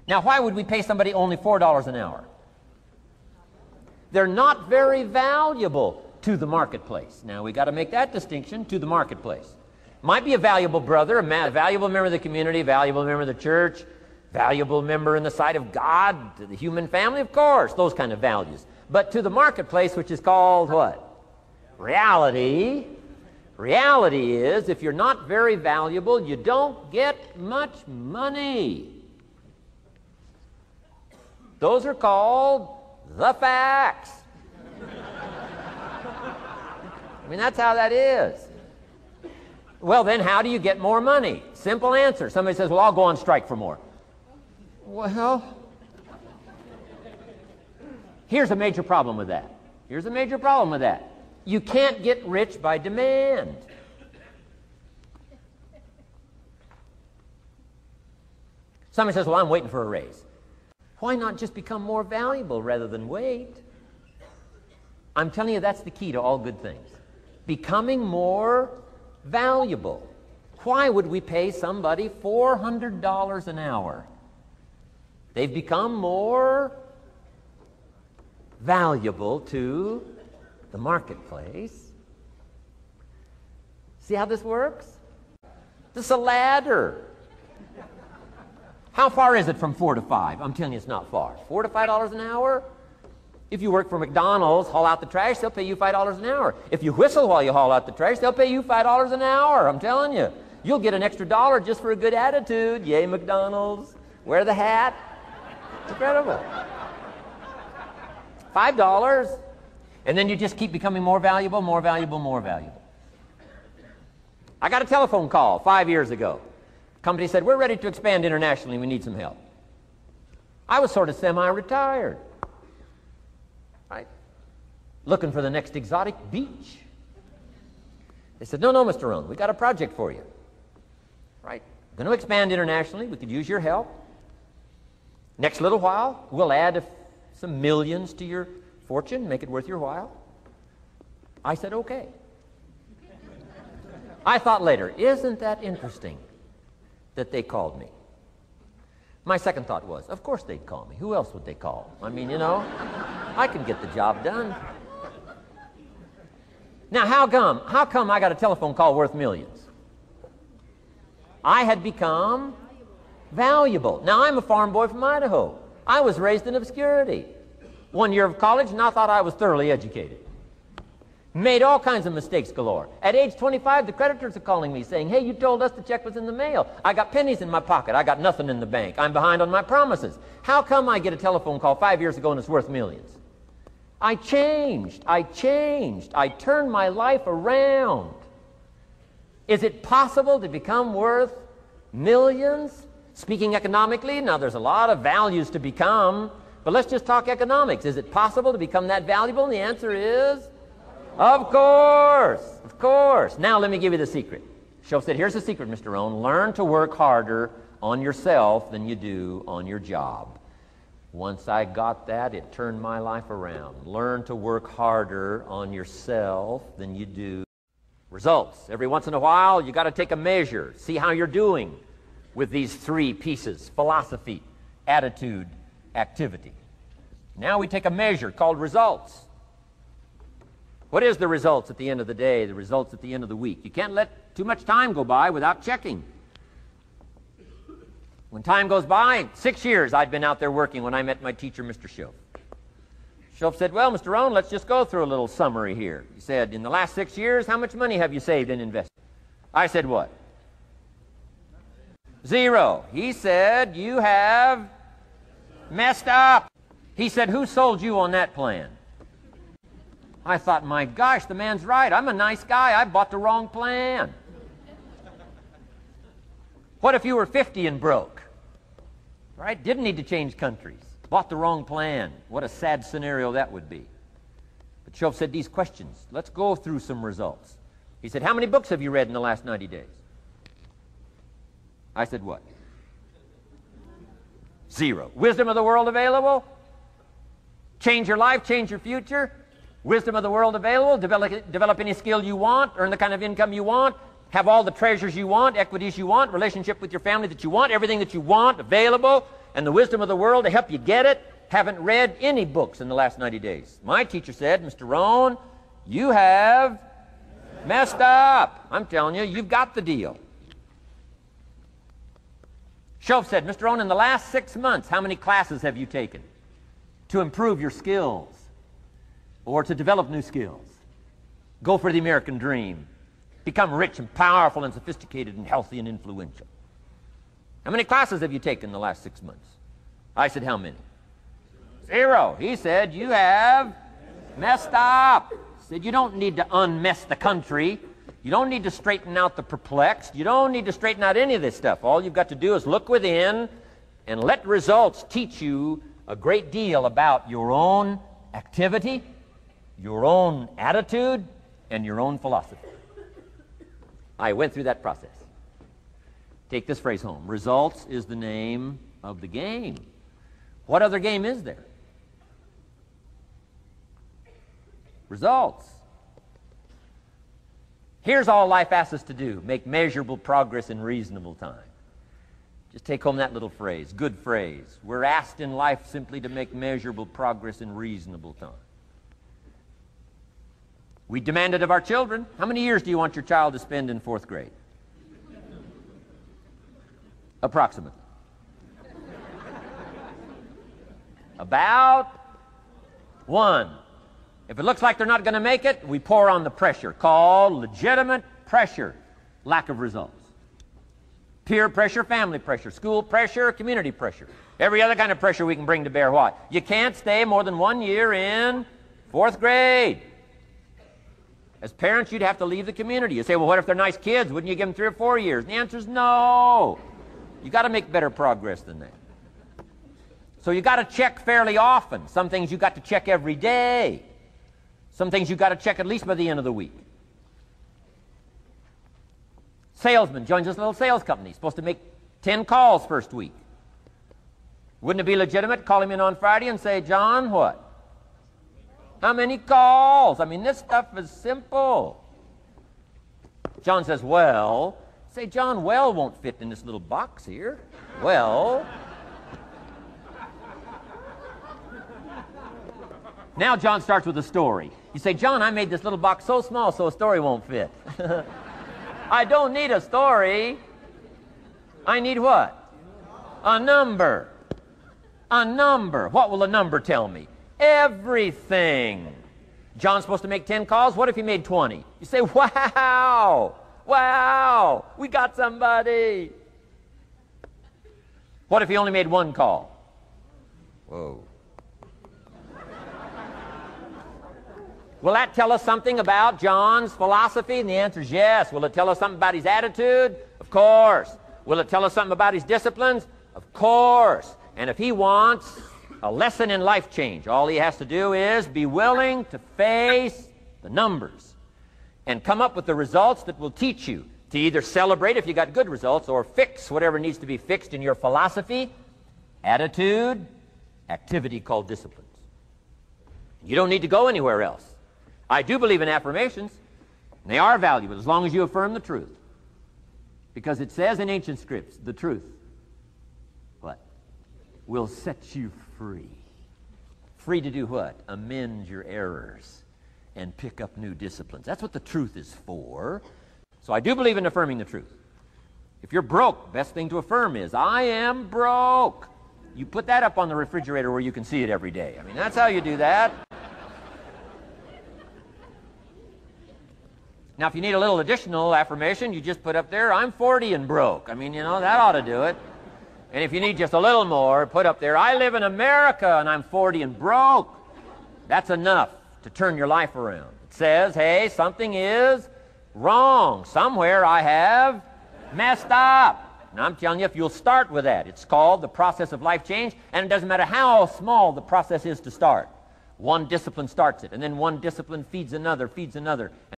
Now, why would we pay somebody only $4 an hour? They're not very valuable to the marketplace. Now, we got to make that distinction, to the marketplace. Might be a valuable brother, a valuable member of the community, a valuable member of the church, valuable member in the sight of God, to the human family, of course, those kind of values. But to the marketplace, which is called what? Reality. Reality is, if you're not very valuable, you don't get much money. Those are called the facts. I mean, that's how that is. Well, then how do you get more money? Simple answer. Somebody says, well, I'll go on strike for more. Well, here's a major problem with that. Here's a major problem with that. You can't get rich by demand. Somebody says, well, I'm waiting for a raise. Why not just become more valuable rather than wait? I'm telling you, that's the key to all good things. Becoming more valuable. Why would we pay somebody $400 an hour? They've become more valuable to the marketplace. See how this works? This is a ladder. How far is it from 4 to 5? I'm telling you, it's not far. $4 to $5 an hour? If you work for McDonald's, haul out the trash, they'll pay you $5 an hour. If you whistle while you haul out the trash, they'll pay you $5 an hour. I'm telling you. You'll get an extra $1 just for a good attitude. Yay, McDonald's. Wear the hat. It's incredible. $5. And then you just keep becoming more valuable, more valuable, more valuable. I got a telephone call 5 years ago. Company said, we're ready to expand internationally. We need some help. I was sort of semi-retired. Right? Looking for the next exotic beach. They said, no, Mr. Rohn, we got a project for you. Right? Going to expand internationally. We could use your help. Next little while, we'll add some millions to your fortune, make it worth your while. I said, okay. I thought later, isn't that interesting that they called me? My second thought was, of course they'd call me. Who else would they call? I mean, you know, I can get the job done. Now, how come I got a telephone call worth millions? I had become valuable. Now, I'm a farm boy from Idaho. I was raised in obscurity. 1 year of college, and I thought I was thoroughly educated. Made all kinds of mistakes galore. At age 25, the creditors are calling me saying, hey, you told us the check was in the mail. I got pennies in my pocket. I got nothing in the bank. I'm behind on my promises. How come I get a telephone call 5 years ago and it's worth millions? I changed. I turned my life around. Is it possible to become worth millions? Speaking economically, now there's a lot of values to become, but let's just talk economics. Is it possible to become that valuable? And the answer is, of course, of course. Now let me give you the secret. Shoaff said, here's the secret, Mr. Rohn. Learn to work harder on yourself than you do on your job. Once I got that, it turned my life around. Learn to work harder on yourself than you do. Results. Every once in a while, you got to take a measure. See how you're doing with these three pieces: philosophy, attitude, activity. Now we take a measure called results. What is the results at the end of the day, the results at the end of the week? You can't let too much time go by without checking. When time goes by, 6 years I'd been out there working when I met my teacher, Mr. Shoaff. Shoaff said, well, Mr. Rohn, let's just go through a little summary here. He said, in the last 6 years, how much money have you saved and invested? I said, what? 0. He said, you have messed up. He said, who sold you on that plan? I thought, my gosh, the man's right. I'm a nice guy. I bought the wrong plan. What if you were 50 and broke? Right? Didn't need to change countries. Bought the wrong plan. What a sad scenario that would be. But Shoaff said these questions. Let's go through some results. He said, how many books have you read in the last 90 days? I said, what? 0. Wisdom of the world available? Change your life, change your future? Wisdom of the world available? Develop any skill you want, earn the kind of income you want, have all the treasures you want, equities you want, relationship with your family that you want, everything that you want available, and the wisdom of the world to help you get it haven't read any books in the last 90 days. My teacher said, Mr. Rohn, you have messed up. I'm telling you, you've got the deal. Shoaff said, Mr. Rohn, in the last 6 months, how many classes have you taken to improve your skills or to develop new skills? Go for the American dream. Become rich and powerful and sophisticated and healthy and influential. How many classes have you taken in the last 6 months? I said, how many? 0. He said, you have messed up. He said, you don't need to unmess the country. You don't need to straighten out the perplexed. You don't need to straighten out any of this stuff. All you've got to do is look within and let results teach you a great deal about your own activity, your own attitude, and your own philosophy. I went through that process. Take this phrase home. Results is the name of the game. What other game is there? Results. Here's all life asks us to do. Make measurable progress in reasonable time. Just take home that little phrase. Good phrase. We're asked in life simply to make measurable progress in reasonable time. We demand it of our children. How many years do you want your child to spend in 4th grade? Approximately. About 1. If it looks like they're not going to make it, we pour on the pressure, called legitimate pressure, lack of results. Peer pressure, family pressure, school pressure, community pressure. Every other kind of pressure we can bring to bear what? You can't stay more than 1 year in 4th grade. As parents, you'd have to leave the community. You say, well, what if they're nice kids? Wouldn't you give them 3 or 4 years? And the answer is no. You got to make better progress than that. So you got to check fairly often. Some things you got to check every day. Some things you got to check at least by the end of the week. Salesman joins this little sales company. He's supposed to make 10 calls first week. Wouldn't it be legitimate to call him in on Friday and say, John, what? How many calls? I mean, this stuff is simple. John says, well. Say, John, well won't fit in this little box here. Well. Now John starts with a story. You say, John, I made this little box so small so a story won't fit. I don't need a story. I need what? A number. A number. What will a number tell me? Everything. John's supposed to make 10 calls. What if he made 20? You say, wow. Wow. We got somebody. What if he only made 1 call? Whoa. Will that tell us something about John's philosophy? And the answer is yes. Will it tell us something about his attitude? Of course. Will it tell us something about his disciplines? Of course. And if he wants a lesson in life change, all he has to do is be willing to face the numbers and come up with the results that will teach you to either celebrate if you got good results or fix whatever needs to be fixed in your philosophy, attitude, activity called disciplines. You don't need to go anywhere else. I do believe in affirmations. And they are valuable as long as you affirm the truth. Because it says in ancient scripts, the truth, what? Will set you free. Free to do what? Amend your errors and pick up new disciplines. That's what the truth is for. So I do believe in affirming the truth. If you're broke, best thing to affirm is, I am broke. You put that up on the refrigerator where you can see it every day. I mean, that's how you do that. Now, if you need a little additional affirmation, you just put up there, I'm 40 and broke. I mean, you know, that ought to do it. And if you need just a little more, put up there, I live in America and I'm 40 and broke. That's enough to turn your life around. It says, hey, something is wrong. Somewhere I have messed up. And I'm telling you, if you'll start with that, it's called the process of life change, and it doesn't matter how small the process is to start. One discipline starts it, and then one discipline feeds another,